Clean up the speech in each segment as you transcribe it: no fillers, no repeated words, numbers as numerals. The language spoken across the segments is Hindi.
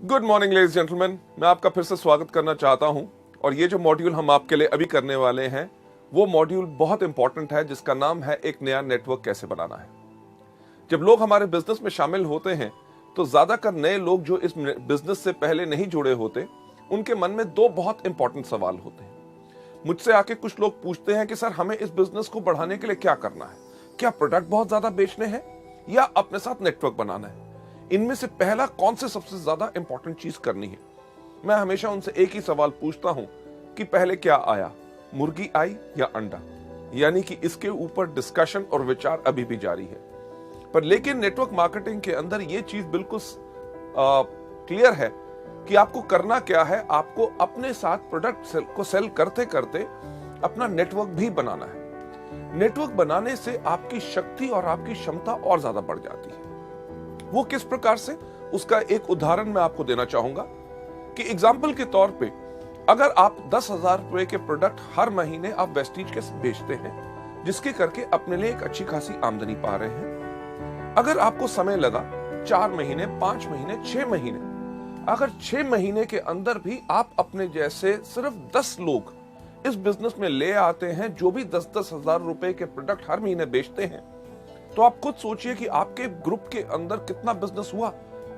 गुड मॉर्निंग लेडीज जेंटलमैन, मैं आपका फिर से स्वागत करना चाहता हूं। और ये जो मॉड्यूल हम आपके लिए अभी करने वाले हैं वो मॉड्यूल बहुत इंपॉर्टेंट है, जिसका नाम है एक नया नेटवर्क कैसे बनाना है। जब लोग हमारे बिजनेस में शामिल होते हैं तो ज्यादातर नए लोग जो इस बिजनेस से पहले नहीं जुड़े होते, उनके मन में दो बहुत इंपॉर्टेंट सवाल होते हैं। मुझसे आके कुछ लोग पूछते हैं कि सर हमें इस बिजनेस को बढ़ाने के लिए क्या करना है, क्या प्रोडक्ट बहुत ज्यादा बेचने हैं या अपने साथ नेटवर्क बनाना है, इनमें से पहला कौन से सबसे ज्यादा इंपॉर्टेंट चीज करनी है। मैं हमेशा उनसे एक ही सवाल पूछता हूं कि पहले क्या आया, मुर्गी आई या अंडा। यानी कि इसके ऊपर डिस्कशन और विचार अभी भी जारी है। पर लेकिन नेटवर्क मार्केटिंग के अंदर यह चीज बिल्कुल क्लियर है कि आपको करना क्या है। आपको अपने साथ प्रोडक्ट को सेल करते करते अपना नेटवर्क भी बनाना है। नेटवर्क बनाने से आपकी शक्ति और आपकी क्षमता और ज्यादा बढ़ जाती है। वो किस प्रकार से, उसका एक उदाहरण मैं आपको देना चाहूंगा कि एग्जाम्पल के तौर पे अगर आप 10,000 रुपए के प्रोडक्ट हर महीने आप वेस्टीज के बेचते हैं, जिसके करके अपने लिए एक अच्छी खासी आमदनी पा रहे हैं। अगर आपको समय लगा 4 महीने, 5 महीने, 6 महीने, अगर 6 महीने के अंदर भी आप अपने जैसे सिर्फ 10 लोग इस बिजनेस में ले आते हैं जो भी 10-10 हजार रुपए के प्रोडक्ट हर महीने बेचते हैं, तो आप खुद सोचिए कि आपके ग्रुप के अंदर कितना बिजनेस हुआ,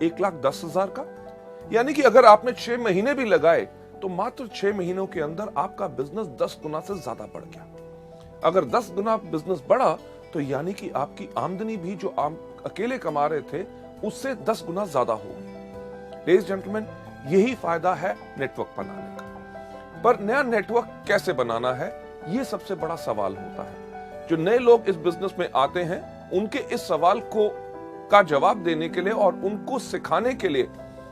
1,10,000 का। यानी कि अगर आपने 6 महीने भी लगाए तो मात्र 6 महीनों के अंदर आपका बिजनेस 10 गुना से ज्यादा बढ़ गया। अगर 10 गुना बिजनेस बढ़ा तो यानी कि आपकी आमदनी भी जो आप अकेले कमा रहे थे उससे 10 गुना ज्यादा होगी। लेडीज जेंटलमैन, यही फायदा है नेटवर्क बनाने का। पर नया नेटवर्क कैसे बनाना है, यह सबसे बड़ा सवाल होता है। जो नए लोग इस बिजनेस में आते हैं उनके इस सवाल का जवाब देने के लिए और उनको सिखाने के लिए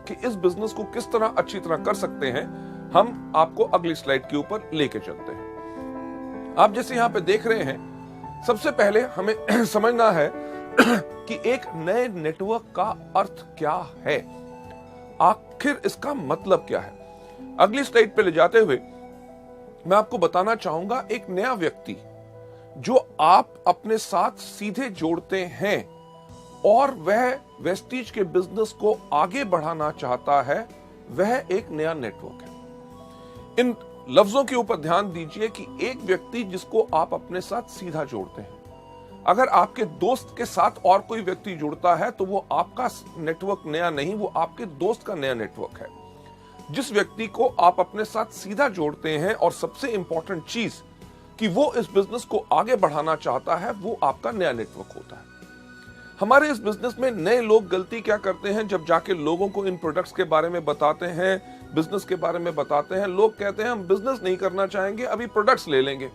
कि इस बिजनेस को किस तरह अच्छी तरह कर सकते हैं, हम आपको अगली स्लाइड के ऊपर लेके चलते हैं। आप जैसे यहां पे देख रहे हैं, सबसे पहले हमें समझना है कि एक नए नेटवर्क का अर्थ क्या है, आखिर इसका मतलब क्या है। अगली स्लाइड पे ले जाते हुए मैं आपको बताना चाहूंगा, एक नया व्यक्ति जो आप अपने साथ सीधे जोड़ते हैं और वह वेस्टीज के बिजनेस को आगे बढ़ाना चाहता है, वह एक नया नेटवर्क है। इन लफ्जों के ऊपर ध्यान दीजिए कि एक व्यक्ति जिसको आप अपने साथ सीधा जोड़ते हैं। अगर आपके दोस्त के साथ और कोई व्यक्ति जुड़ता है तो वो आपका नेटवर्क नया नहीं, वो आपके दोस्त का नया नेटवर्क है। जिस व्यक्ति को आप अपने साथ सीधा जोड़ते हैं और सबसे इंपॉर्टेंट चीज कि वो इस बिजनेस को आगे बढ़ाना चाहता है, वो आपका नया नेटवर्क होता है। हमारे इस बिजनेस में नए लोग गलती क्या करते हैं, जब जाके लोगों को इन प्रोडक्ट्स के बारे में बताते हैं, बिजनेस के बारे में बताते हैं, लोग कहते हैं हम बिजनेस नहीं करना चाहेंगे, अभी प्रोडक्ट्स ले लेंगे।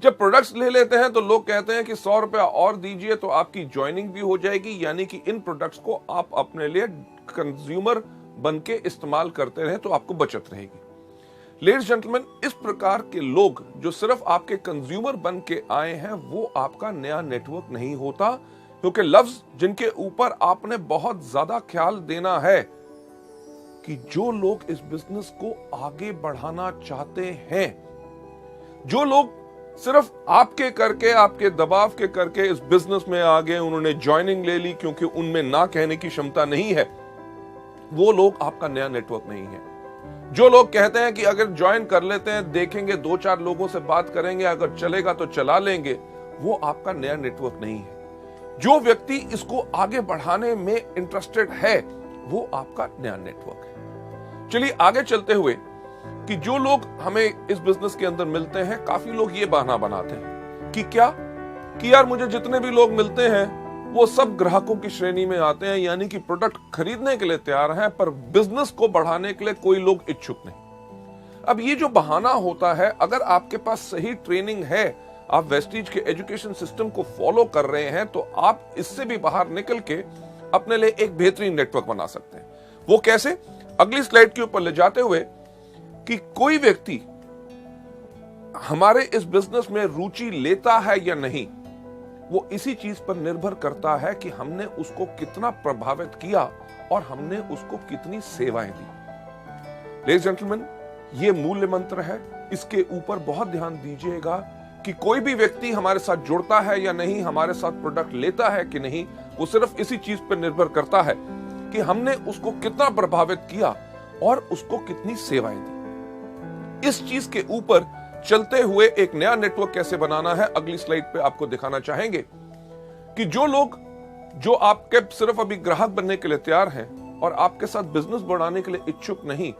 जब प्रोडक्ट्स ले लेते हैं तो लोग कहते हैं कि 100 रुपया और दीजिए तो आपकी ज्वाइनिंग भी हो जाएगी। यानी कि इन प्रोडक्ट्स को आप अपने लिए कंज्यूमर बन के इस्तेमाल करते रहे तो आपको बचत रहेगी। लेडीज जेंटलमैन, इस प्रकार के लोग जो सिर्फ आपके कंज्यूमर बन के आए हैं, वो आपका नया नेटवर्क नहीं होता। क्योंकि लफ्ज जिनके ऊपर आपने बहुत ज्यादा ख्याल देना है कि जो लोग इस बिजनेस को आगे बढ़ाना चाहते हैं, जो लोग सिर्फ आपके करके, आपके दबाव के करके इस बिजनेस में आ गए, उन्होंने ज्वाइनिंग ले ली क्योंकि उनमें ना कहने की क्षमता नहीं है, वो लोग आपका नया नेटवर्क नहीं है। जो लोग कहते हैं कि अगर ज्वाइन कर लेते हैं, देखेंगे, 2-4 लोगों से बात करेंगे, अगर चलेगा तो चला लेंगे, वो आपका नया नेटवर्क नहीं है। जो व्यक्ति इसको आगे बढ़ाने में इंटरेस्टेड है, वो आपका नया नेटवर्क है। चलिए आगे चलते हुए कि जो लोग हमें इस बिजनेस के अंदर मिलते हैं, काफी लोग ये बहाना बनाते हैं कि क्या कि यार मुझे जितने भी लोग मिलते हैं वो सब ग्राहकों की श्रेणी में आते हैं, यानी कि प्रोडक्ट खरीदने के लिए तैयार हैं पर बिजनेस को बढ़ाने के लिए कोई लोग इच्छुक नहीं। अब ये जो बहाना होता है, अगर आपके पास सही ट्रेनिंग है, आप वेस्टीज के एजुकेशन सिस्टम को फॉलो कर रहे हैं, तो आप इससे भी बाहर निकल के अपने लिए एक बेहतरीन नेटवर्क बना सकते हैं। वो कैसे, अगली स्लाइड के ऊपर ले जाते हुए कि कोई व्यक्ति हमारे इस बिजनेस में रुचि लेता है या नहीं, वो इसी चीज पर निर्भर करता है कि हमने उसको कितना प्रभावित किया और हमने उसको कितनी सेवाएं दी। लेडीज जेंटलमैन, ये मूल्य मंत्र है, इसके ऊपर बहुत ध्यान दीजिएगा कि कोई भी व्यक्ति हमारे साथ जुड़ता है या नहीं, हमारे साथ प्रोडक्ट लेता है कि नहीं, वो सिर्फ इसी चीज पर निर्भर करता है कि हमने उसको कितना प्रभावित किया और उसको कितनी सेवाएं दी। इस चीज के ऊपर चलते हुए एक नया नेटवर्क कैसे बनाना है, अगली स्लाइड पे आपको दिखाना चाहेंगे कि जो लोग जो आपके सिर्फ अभी ग्राहक बनने के लिए तैयार हैं और आपके साथ बिजनेस बढ़ाने के लिए इच्छुक नहीं,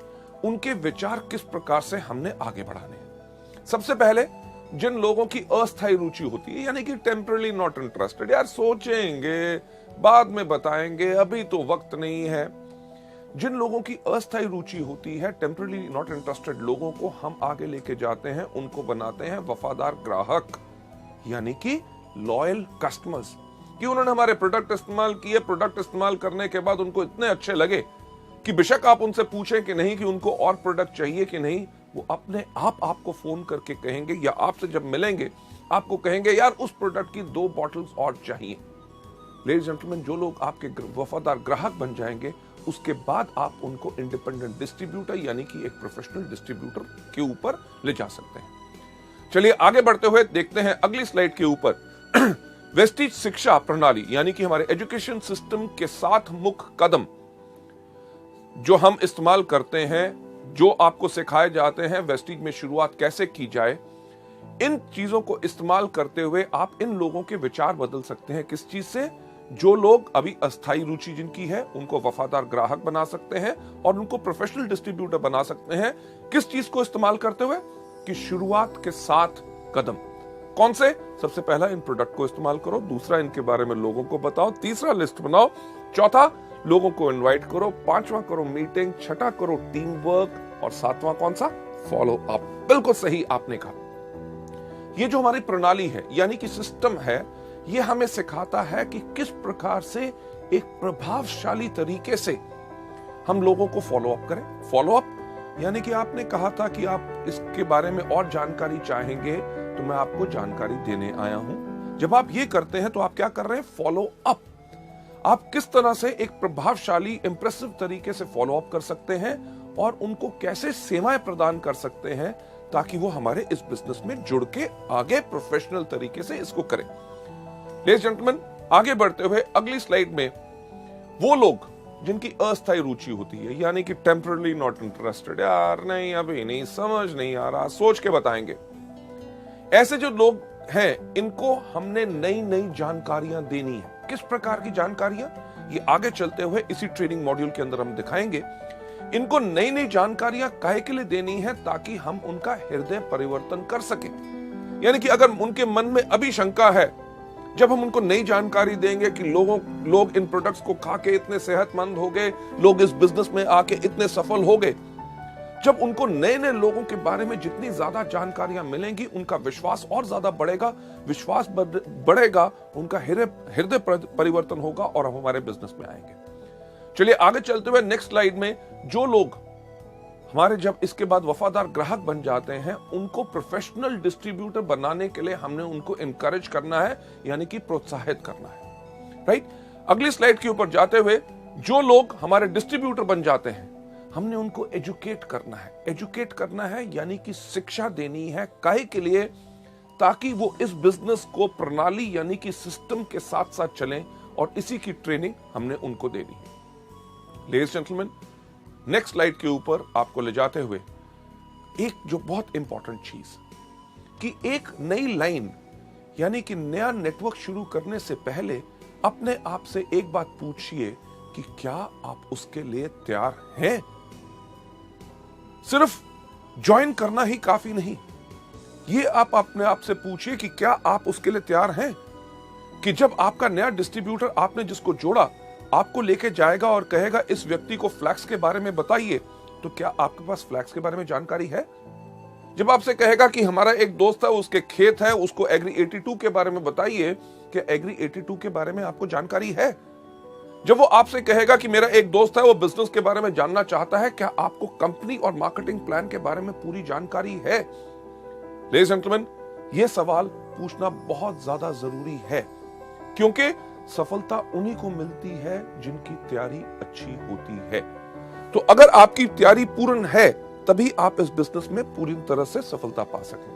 उनके विचार किस प्रकार से हमने आगे बढ़ाने हैं। सबसे पहले जिन लोगों की अस्थायी रुचि होती है, यानी कि टेम्पररी नॉट इंटरेस्टेड, यार सोचेंगे बाद में बताएंगे अभी तो वक्त नहीं है, जिन लोगों की अस्थायी रुचि होती है, टेम्पररी नॉट इंटरेस्टेड लोगों को हम आगे लेके जाते हैं, उनको बनाते हैं वफादार ग्राहक, यानी कि लॉयल कस्टमर्स, कि उन्होंने हमारे प्रोडक्ट इस्तेमाल किए, प्रोडक्ट इस्तेमाल करने के बाद उनको इतने अच्छे लगे कि बेशक आप उनसे पूछें कि नहीं कि उनको और प्रोडक्ट चाहिए कि नहीं, वो अपने आप आपको फोन करके कहेंगे या आपसे जब मिलेंगे आपको कहेंगे यार उस प्रोडक्ट की 2 बॉटल्स और चाहिए। लेडीज एंड जेंटलमैन, जो लोग आपके वफादार ग्राहक बन जाएंगे उसके बाद आप उनको इंडिपेंडेंट डिस्ट्रीब्यूटर यानी कि एक प्रोफेशनल डिस्ट्रीब्यूटर के ऊपर ले जा सकते हैं। चलिए आगे बढ़ते हुए देखते हैं अगली स्लाइड के ऊपर वेस्टिज शिक्षा प्रणाली यानी कि हमारे एजुकेशन सिस्टम के 7 मुख्य कदम जो हम इस्तेमाल करते हैं, जो आपको सिखाए जाते हैं, वेस्टिज में शुरुआत कैसे की जाए। इन चीजों को इस्तेमाल करते हुए आप इन लोगों के विचार बदल सकते हैं। किस चीज से? जो लोग अभी अस्थायी रुचि जिनकी है उनको वफादार ग्राहक बना सकते हैं और उनको प्रोफेशनल डिस्ट्रीब्यूटर बना सकते हैं। किस चीज को इस्तेमाल करते हुए? कि शुरुआत के 7 कदम कौन से? सबसे पहला, इन प्रोडक्ट को इस्तेमाल करो। दूसरा, इनके बारे में लोगों को बताओ। तीसरा, लिस्ट बनाओ। चौथा, लोगों को इनवाइट करो। 5वां, करो मीटिंग। 6वां, करो टीम वर्क। और 7वां कौन सा? Follow up. बिल्कुल सही आपने कहा। ये जो हमारी प्रणाली है यानी कि सिस्टम है, ये हमें सिखाता है कि किस प्रकार से एक प्रभावशाली तरीके से हम लोगों को फॉलो अप करें। फॉलो अप यानी कि आपने कहा था कि आप इसके बारे में और जानकारी चाहेंगे, तो मैं आपको जानकारी देने आया हूं। जब आप ये करते हैं तो आप क्या कर रहे हैं? Follow up. आप किस तरह से एक प्रभावशाली इंप्रेसिव तरीके से फॉलो अप कर सकते हैं और उनको कैसे सेवाएं प्रदान कर सकते हैं ताकि वो हमारे इस बिजनेस में जुड़ के आगे प्रोफेशनल तरीके से इसको करें। लेडीज जेंटलमैन, आगे बढ़ते हुए अगली स्लाइड में वो लोग जिनकी अस्थायी रुचि होती है यानी कि टेम्पररी नॉट इंटरेस्टेड, यार नहीं अभी नहीं, समझ नहीं आ रहा, सोच के बताएंगे, ऐसे जो लोग हैं इनको हमने नई नई जानकारियां देनी है। किस प्रकार की जानकारियां? ये आगे चलते हुए इसी ट्रेनिंग मॉड्यूल के अंदर हम दिखाएंगे। इनको नई नई जानकारियां काहे के लिए देनी है? ताकि हम उनका हृदय परिवर्तन कर सके। यानी कि अगर उनके मन में अभी शंका है, जब हम उनको नई जानकारी देंगे कि लोग इन प्रोडक्ट्स को खा के इतने सेहतमंद हो गए, लोग इस बिजनेस में आके इतने सफल हो गए, जब उनको नए नए लोगों के बारे में जितनी ज्यादा जानकारियां मिलेंगी उनका विश्वास और ज्यादा बढ़ेगा। विश्वास बढ़ेगा, उनका हृदय परिवर्तन होगा और हम हमारे बिजनेस में आएंगे। चलिए आगे चलते हुए नेक्स्ट स्लाइड में जो लोग हमारे जब इसके बाद वफादार ग्राहक बन जाते हैं उनको प्रोफेशनल डिस्ट्रीब्यूटर बनाने के लिए हमने उनको इनकरेज करना है यानी कि प्रोत्साहित करना है। राइट? अगली स्लाइड के ऊपर जाते हुए जो लोग हमारे डिस्ट्रीब्यूटर बन जाते हैं हमने उनको एजुकेट करना है। एजुकेट करना है यानी कि शिक्षा देनी है। काहे के लिए? ताकि वो इस बिजनेस को प्रणाली यानी कि सिस्टम के साथ साथ चलें और इसी की ट्रेनिंग हमने उनको देनी है। लेडीज जेंटलमैन, नेक्स्ट स्लाइड के ऊपर आपको ले जाते हुए एक जो बहुत इंपॉर्टेंट चीज कि एक नई लाइन यानी कि नया नेटवर्क शुरू करने से पहले अपने आप से एक बात पूछिए कि क्या आप उसके लिए तैयार हैं? सिर्फ ज्वाइन करना ही काफी नहीं, ये आप अपने आप से पूछिए कि क्या आप उसके लिए तैयार हैं कि जब आपका नया डिस्ट्रीब्यूटर आपने जिसको जोड़ा आपको लेके जाएगा और कहेगा इस व्यक्ति को फ्लैक्स के बारे में बताइए, तो क्या आपके पास फ्लैक्स के बारे में जानकारी है? जब आपसे कहेगा कि हमारा एक दोस्त है उसके खेत है, उसको एग्री 82 के बारे में बताइए, क्या एग्री 82 के बारे में आपको जानकारी है? जब वो आपसे कहेगा कि मेरा एक दोस्त है वो बिजनेस के बारे में जानना चाहता है, क्या आपको कंपनी और मार्केटिंग प्लान के बारे में पूरी जानकारी है? लेडीज एंड जेंटलमैन, ये सवाल पूछना बहुत ज्यादा जरूरी है क्योंकि सफलता उन्हीं को मिलती है जिनकी तैयारी अच्छी होती है। तो अगर आपकी तैयारी पूर्ण है तभी आप इस बिजनेस में पूरी तरह से सफलता पा सकेंगे।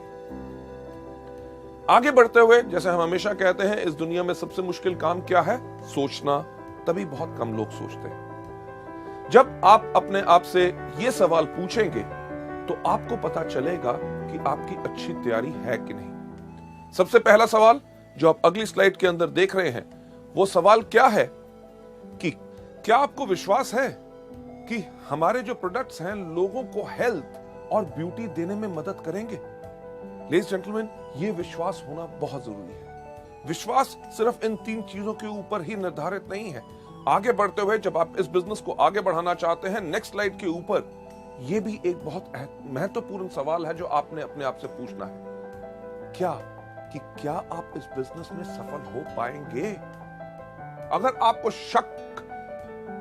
आगे बढ़ते हुए जैसे हम हमेशा कहते हैं, इस दुनिया में सबसे मुश्किल काम क्या है? सोचना। तभी बहुत कम लोग सोचते हैं। जब आप अपने आप से ये सवाल पूछेंगे तो आपको पता चलेगा कि आपकी अच्छी तैयारी है कि नहीं। सबसे पहला सवाल जो आप अगली स्लाइड के अंदर देख रहे हैं, वो सवाल क्या है कि क्या आपको विश्वास है कि हमारे जो प्रोडक्ट्स हैं लोगों को हेल्थ और ब्यूटी देने में मदद करेंगे। लेडीज जेंटलमैन, ये विश्वास होना बहुत जरूरी है। विश्वास सिर्फ इन 3 चीजों के ऊपर ही निर्धारित नहीं है। आगे बढ़ते हुए जब आप इस बिजनेस को आगे बढ़ाना चाहते हैं, नेक्स्ट स्लाइड के ऊपर ये भी एक बहुत महत्वपूर्ण सवाल है जो आपने अपने आप से पूछना है, क्या आप इस बिजनेस में सफल हो पाएंगे। अगर आपको शक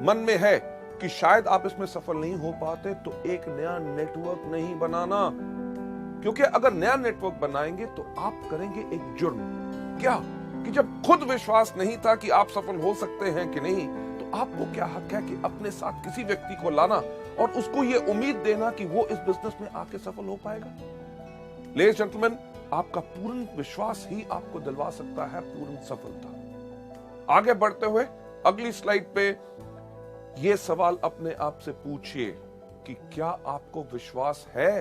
मन में है कि शायद आप इसमें सफल नहीं हो पाते, तो एक नया नेटवर्क नहीं बनाना, क्योंकि अगर नया नेटवर्क बनाएंगे तो आप करेंगे एक जुर्म। क्या कि जब खुद विश्वास नहीं था कि आप सफल हो सकते हैं कि नहीं, तो आपको क्या हक है कि अपने साथ किसी व्यक्ति को लाना और उसको यह उम्मीद देना कि वो इस बिजनेस में आके सफल हो पाएगा। लेडीज जेंटलमैन, आपका पूर्ण विश्वास ही आपको दिलवा सकता है पूर्ण सफलता। आगे बढ़ते हुए अगली स्लाइड पे यह सवाल अपने आप से पूछिए कि क्या आपको विश्वास है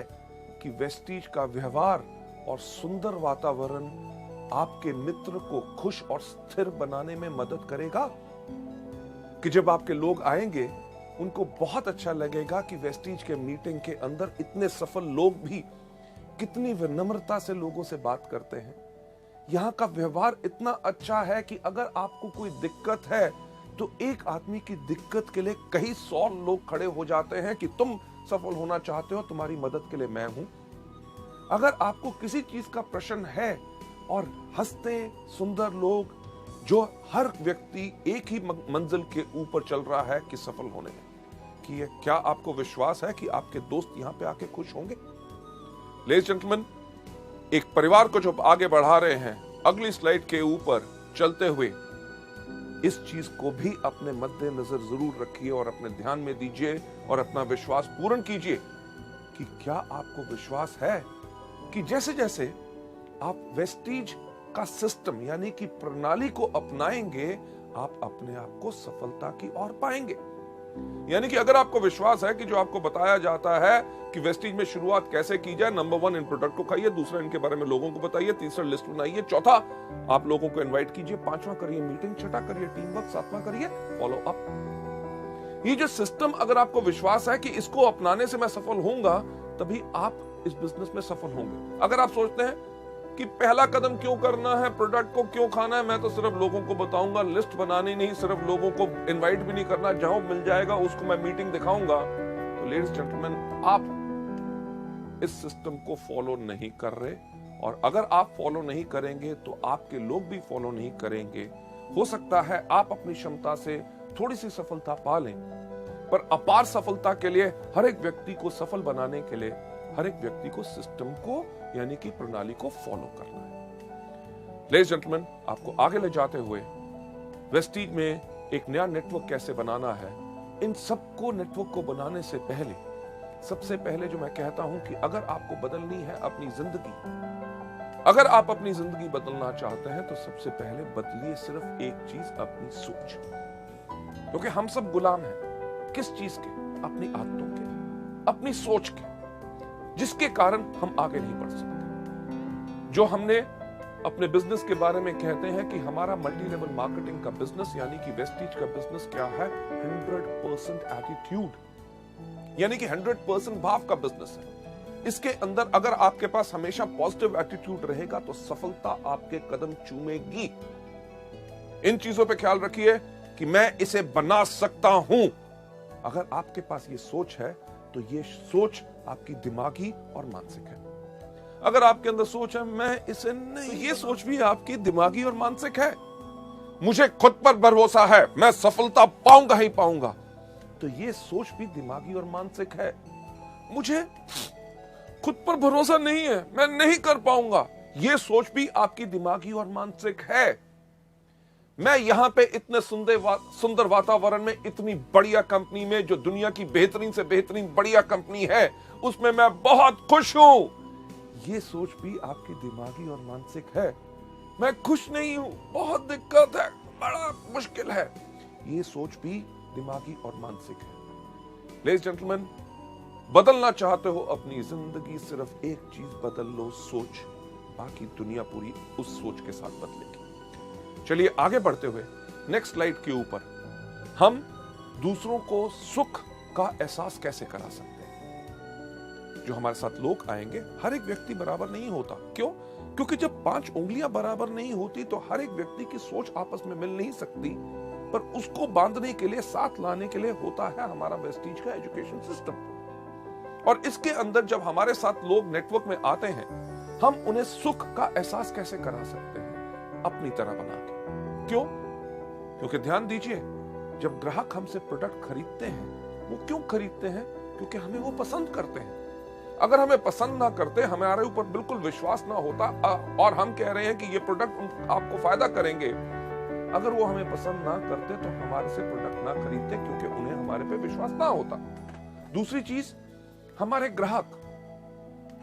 कि वेस्टीज का व्यवहार और सुंदर वातावरण आपके मित्र को खुश और स्थिर बनाने में मदद करेगा। कि जब आपके लोग आएंगे उनको बहुत अच्छा लगेगा कि वेस्टीज के मीटिंग के अंदर इतने सफल लोग भी कितनी विनम्रता से लोगों से बात करते हैं। यहां का व्यवहार इतना अच्छा है कि अगर आपको कोई दिक्कत है तो एक आदमी की दिक्कत के लिए कई 100 लोग खड़े हो जाते हैं कि तुम सफल होना चाहते हो, तुम्हारी मदद के लिए मैं हूं। अगर आपको किसी चीज का प्रश्न है और हंसते सुंदर लोग, जो हर व्यक्ति एक ही मंजिल के ऊपर चल रहा है कि सफल होने में, कि क्या आपको विश्वास है कि आपके दोस्त यहां पे आके खुश होंगे। लेडीज जेंटलमैन, एक परिवार को जो आगे बढ़ा रहे हैं, अगली स्लाइड के ऊपर चलते हुए इस चीज को भी अपने मद्देनजर जरूर रखिए और अपने ध्यान में दीजिए और अपना विश्वास पूर्ण कीजिए कि क्या आपको विश्वास है कि जैसे जैसे आप वेस्टीज का सिस्टम यानी कि प्रणाली को अपनाएंगे, आप अपने आप को सफलता की ओर पाएंगे। यानी कि अगर आपको विश्वास है कि जो आपको बताया जाता है कि वेस्टीज में शुरुआत कैसे की जाए, नंबर 1 इन प्रोडक्ट को खाइए, दूसरा इनके बारे में लोगों को बताइए, तीसरा लिस्ट बनाइए, चौथा आप लोगों को इनवाइट कीजिए, पांचवा करिए मीटिंग, छठा करिए टीम वर्क, सातवां करिए फॉलो अप। ये जो सिस्टम अगर आपको विश्वास है कि इसको अपनाने से मैं सफल होऊंगा, तभी आप इस बिजनेस में सफल होंगे। अगर आप सोचते हैं कि पहला कदम क्यों करना है, प्रोडक्ट को क्यों खाना है, मैं तो सिर्फ लोगों को बताऊंगा, लिस्ट बनानी नहीं, सिर्फ लोगों को इनवाइट भी नहीं करना, जहां मिल जाएगा उसको मैं मीटिंग दिखाऊंगा, तो लेडीज जेंटलमैन, आप इस सिस्टम को फॉलो नहीं कर रहे। और अगर आप फॉलो नहीं करेंगे तो आपके लोग भी फॉलो नहीं करेंगे। हो सकता है आप अपनी क्षमता से थोड़ी सी सफलता पा लें, पर अपार सफलता के लिए हर एक व्यक्ति को सफल बनाने के लिए हर एक व्यक्ति को सिस्टम को यानी कि प्रणाली को फॉलो करना है। लेडीज जेंटलमैन, आपको आगे ले जाते हुए वेस्टीज में एक नया नेटवर्क कैसे बनाना है, इन सबको नेटवर्क को बनाने से पहले सबसे पहले जो मैं कहता हूं कि अगर आपको बदलनी है अपनी जिंदगी, अगर आप अपनी जिंदगी बदलना चाहते हैं, तो सबसे पहले बदलिए सिर्फ एक चीज, अपनी सोच। क्योंकि हम सब गुलाम हैं किस चीज के? अपनी आदतों के, अपनी सोच के, जिसके कारण हम आगे नहीं बढ़ सकते। जो हमने अपने बिजनेस के बारे में कहते हैं कि हमारा मल्टी लेवल मार्केटिंग का बिजनेस यानी कि वेस्टीज का बिजनेस क्या है? 100% एटीट्यूड, यानी कि 100% भाव का बिजनेस है। इसके अंदर अगर आपके पास हमेशा पॉजिटिव एटीट्यूड रहेगा तो सफलता आपके कदम चूमेगी। इन चीजों पे ख्याल रखिए कि मैं इसे बना सकता हूं। अगर आपके पास ये सोच है तो ये सोच आपकी दिमागी और मानसिक है। अगर आपके अंदर सोच है मैं इसे नहीं, तो ये सोच भी आपकी दिमागी और मानसिक है। मुझे खुद पर भरोसा है, मैं सफलता पाऊंगा ही पाऊंगा, तो ये सोच भी दिमागी और मानसिक है। मुझे खुद पर भरोसा नहीं है, मैं नहीं कर पाऊंगा, ये सोच भी आपकी दिमागी और मानसिक है। मैं यहां पे इतने सुंदर वातावरण में, इतनी बढ़िया कंपनी में, जो दुनिया की बेहतरीन से बेहतरीन बढ़िया कंपनी है, उसमें मैं बहुत खुश हूं, ये सोच भी आपकी दिमागी और मानसिक है। मैं खुश नहीं हूं, बहुत दिक्कत है, बड़ा मुश्किल है, ये सोच भी दिमागी और मानसिक है। लेडीज जेंटलमैन, बदलना चाहते हो अपनी जिंदगी, सिर्फ एक चीज बदल लो, सोच। बाकी दुनिया पूरी उस सोच के साथ बदलेगी। चलिए आगे बढ़ते हुए नेक्स्ट स्लाइड के ऊपर हम दूसरों को सुख का एहसास कैसे करा सकते हैं। जो हमारे साथ लोग आएंगे, हर एक व्यक्ति बराबर नहीं होता। क्यों? क्योंकि जब 5 उंगलियां बराबर नहीं होती तो हर एक व्यक्ति की सोच आपस में मिल नहीं सकती, पर उसको बांधने के लिए, साथ लाने के लिए होता है हमारा वेस्टीज का एजुकेशन सिस्टम। और इसके अंदर जब हमारे साथ लोग नेटवर्क में आते हैं, हम उन्हें सुख का एहसास कैसे करा सकते हैं? अपनी तरह बना के। क्यों? क्योंकि ध्यान दीजिए, जब ग्राहक हमसे प्रोडक्ट खरीदते हैं, वो क्यों खरीदते हैं? क्योंकि हमें वो पसंद करते हैं। अगर हमें पसंद ना करते, हमारे ऊपर बिल्कुल विश्वास ना होता और हम कह रहे हैं कि ये प्रोडक्ट आपको फायदा करेंगे, अगर वो हमें पसंद ना करते तो हमारे से प्रोडक्ट ना खरीदते, क्योंकि उन्हें हमारे पे विश्वास ना होता। दूसरी चीज, हमारे ग्राहक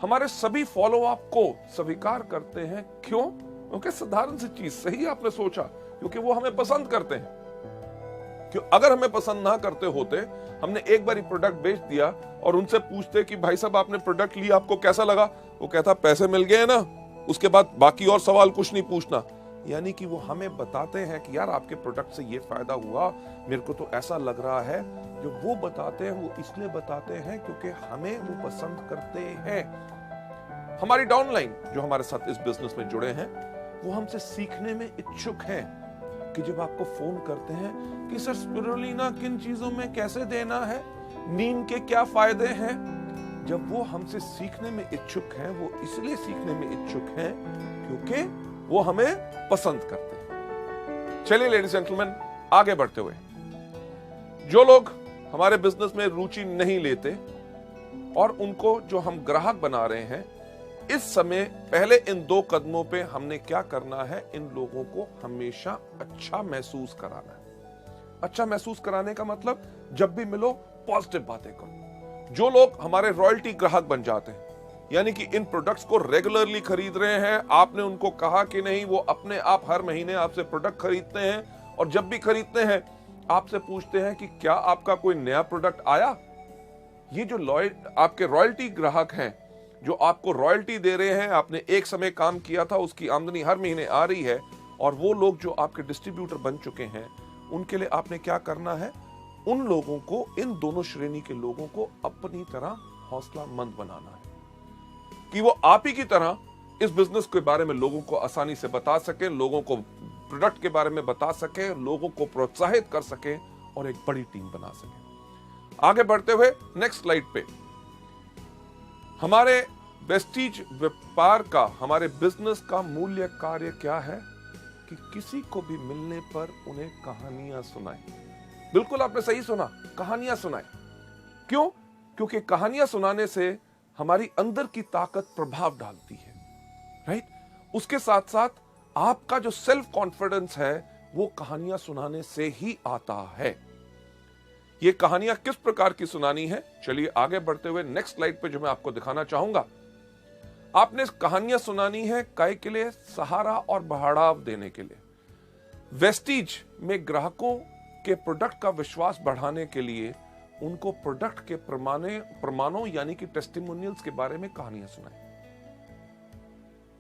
हमारे सभी फॉलो अप को स्वीकार करते हैं। क्यों? क्योंकि साधारण सी चीज, सही आपने सोचा, क्योंकि वो हमें पसंद करते हैं। क्यों? अगर हमें पसंद ना करते होते, हमने एक बार प्रोडक्ट बेच दिया और उनसे पूछते कि भाई साहब आपने प्रोडक्ट लिया, आपको कैसा लगा? वो कहता पैसे मिल गए ना, उसके बाद बाकी और सवाल कुछ नहीं पूछना। यानी कि वो हमें बताते हैं कि यार आपके प्रोडक्ट से ये फायदा हुआ, मेरे को तो ऐसा लग रहा है। जो वो बताते हैं वो इसलिए बताते हैं क्योंकि हमें वो पसंद करते हैं। हमारी डाउनलाइन जो हमारे साथ इस बिजनेस में जुड़े हैं, वो हमसे सीखने में इच्छुक हैं। कि जब आपको फोन करते हैं कि सर स्पिरुलिना किन चीजों में कैसे देना है, नीम के क्या फायदे हैं, जब वो हमसे सीखने में इच्छुक हैं, वो इसलिए सीखने में इच्छुक हैं क्योंकि वो हमें पसंद करते हैं। चलिए लेडीज जेंटलमैन, आगे बढ़ते हुए, जो लोग हमारे बिजनेस में रुचि नहीं लेते और उनको जो हम ग्राहक बना रहे हैं, इस समय पहले इन 2 कदमों पे हमने क्या करना है? इन लोगों को हमेशा अच्छा महसूस कराना है। अच्छा महसूस कराने का मतलब, जब भी मिलो पॉजिटिव बातें करो। जो लोग हमारे रॉयल्टी ग्राहक बन जाते हैं, यानी कि इन प्रोडक्ट्स को रेगुलरली खरीद रहे हैं, आपने उनको कहा कि नहीं, वो अपने आप हर महीने आपसे प्रोडक्ट खरीदते हैं और जब भी खरीदते हैं आपसे पूछते हैं कि क्या आपका कोई नया प्रोडक्ट आया। ये जो आपके रॉयल्टी ग्राहक हैं, जो आपको रॉयल्टी दे रहे हैं, आपने एक समय काम किया था, उसकी आमदनी हर महीने आ रही है, और वो लोग जो आपके डिस्ट्रीब्यूटर बन चुके हैं, उनके लिए आपने क्या करना है? उन लोगों को, इन दोनों श्रेणी के लोगों को अपनी तरह हौसलामंद बनाना है कि वो आप ही की तरह इस बिजनेस के बारे में लोगों को आसानी से बता सके, लोगों को प्रोडक्ट के बारे में बता सके, लोगों को प्रोत्साहित कर सके और एक बड़ी टीम बना सके। आगे बढ़ते हुए नेक्स्ट स्लाइड पे, हमारे वेस्टीज व्यापार का, हमारे बिजनेस का मूल्य कार्य क्या है? कि किसी को भी मिलने पर उन्हें कहानियां सुनाएं। बिल्कुल आपने सही सुना, कहानियां सुनाएं। क्यों? क्योंकि कहानियां सुनाने से हमारी अंदर की ताकत प्रभाव डालती है, राइट? उसके साथ साथ आपका जो सेल्फ कॉन्फिडेंस है, वो कहानियां सुनाने से ही आता है। ये कहानियां किस प्रकार की सुनानी है? चलिए आगे बढ़ते हुए नेक्स्ट स्लाइड पे जो मैं आपको दिखाना चाहूंगा, आपने कहानियां सुनानी है काय के लिए? सहारा और बढ़ावा देने के लिए। वेस्टीज में ग्राहकों के प्रोडक्ट का विश्वास बढ़ाने के लिए उनको प्रोडक्ट के प्रमाणों यानी कि टेस्टिमोनियल्स के बारे में कहानियां सुनाएं।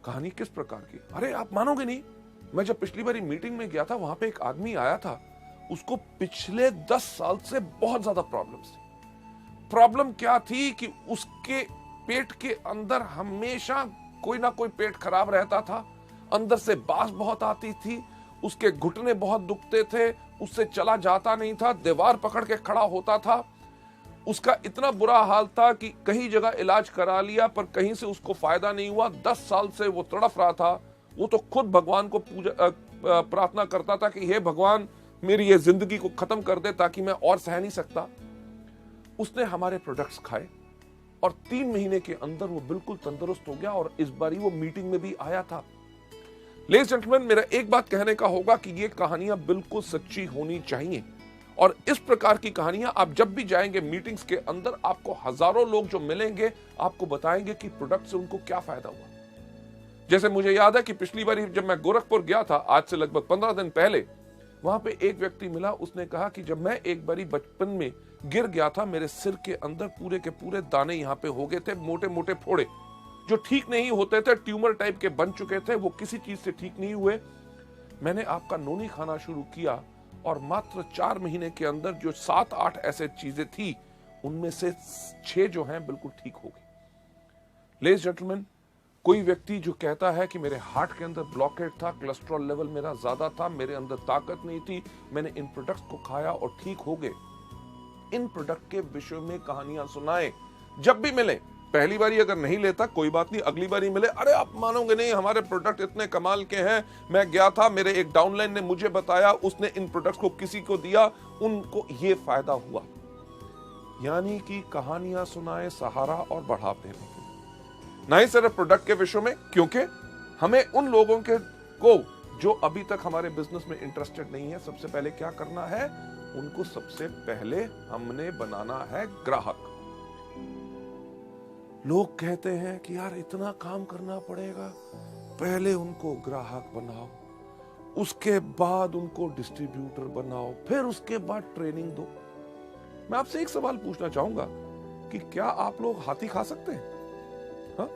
कहानी किस प्रकार की? अरे आप मानोगे नहीं, मैं जब पिछली बारी मीटिंग में गया था, वहां पे एक आदमी आया था, उसको पिछले 10 साल से बहुत ज्यादा प्रॉब्लम्स थी। प्रॉब्लम क्या थी कि उसके पेट के अंदर हमेशा कोई ना कोई पेट खराब रहता था, अंदर से बास बहुत आती थी, उसके घुटने बहुत दुखते थे, उससे चला जाता नहीं था, दीवार पकड़ के खड़ा होता था। उसका इतना बुरा हाल था कि कई जगह इलाज करा लिया पर कहीं से उसको फायदा नहीं हुआ। 10 साल से वो तड़फ रहा था। वो तो खुद भगवान को प्रार्थना करता था कि हे भगवान, मेरी ये जिंदगी को खत्म कर दे ताकि मैं और सह नहीं सकता। उसने हमारे प्रोडक्ट्स खाए और 3 महीने के अंदर वो बिल्कुल तंदुरुस्त हो गया और इस बारी वो मीटिंग में भी आया था। लेडीज जेंटलमैन, मेरा एक बात कहने का होगा कि ये कहानियां बिल्कुल सच्ची होनी चाहिए और इस प्रकार की कहानियां आप जब भी जाएंगे मीटिंग्स के अंदर, आपको हजारों लोग जो मिलेंगे आपको बताएंगे कि प्रोडक्ट से उनको क्या फायदा हुआ। जैसे मुझे याद है कि पिछली बार जब मैं गोरखपुर गया था, आज से लगभग 15 दिन पहले, वहां पे एक व्यक्ति मिला, उसने कहा कि जब मैं एक बारी बचपन में गिर गया था, मेरे सिर के अंदर पूरे के पूरे दाने यहां पे हो गए थे, मोटे मोटे फोड़े जो ठीक नहीं होते थे, ट्यूमर टाइप के बन चुके थे, वो किसी चीज से ठीक नहीं हुए। मैंने आपका नोनी खाना शुरू किया और मात्र 4 महीने के अंदर जो 7-8 ऐसे चीजें थी, उनमें से 6 जो हैं बिल्कुल ठीक हो गई। लेडीज जेंटलमैन, कोई व्यक्ति जो कहता है कि मेरे हार्ट के अंदर ब्लॉकेट था, कोलेस्ट्रॉल लेवल मेरा ज्यादा था, मेरे अंदर ताकत नहीं थी, मैंने इन प्रोडक्ट्स को खाया और ठीक हो गए, इन प्रोडक्ट के विषय में कहानियां सुनाएं। जब भी मिले, पहली बारी अगर नहीं लेता कोई बात नहीं, अगली बारी मिले, अरे आप मानोगे नहीं, हमारे प्रोडक्ट इतने कमाल के हैं, मैं गया था, मेरे एक डाउनलाइन ने मुझे बताया, उसने इन प्रोडक्ट्स को किसी को दिया, उनको ये फायदा हुआ। यानी कि कहानियां सुनाएं सहारा और बढ़ाव देने के लिए, ना ही सिर्फ प्रोडक्ट के विषय में, क्योंकि हमें उन लोगों के को जो अभी तक हमारे बिजनेस में इंटरेस्टेड नहीं है, सबसे पहले क्या करना है, उनको सबसे पहले हमने बनाना है ग्राहक। लोग कहते हैं कि यार इतना काम करना पड़ेगा, पहले उनको ग्राहक बनाओ, उसके बाद उनको डिस्ट्रीब्यूटर बनाओ, फिर उसके बाद ट्रेनिंग दो। मैं आपसे एक सवाल पूछना चाहूंगा कि क्या आप लोग हाथी खा सकते हैं? हाँ?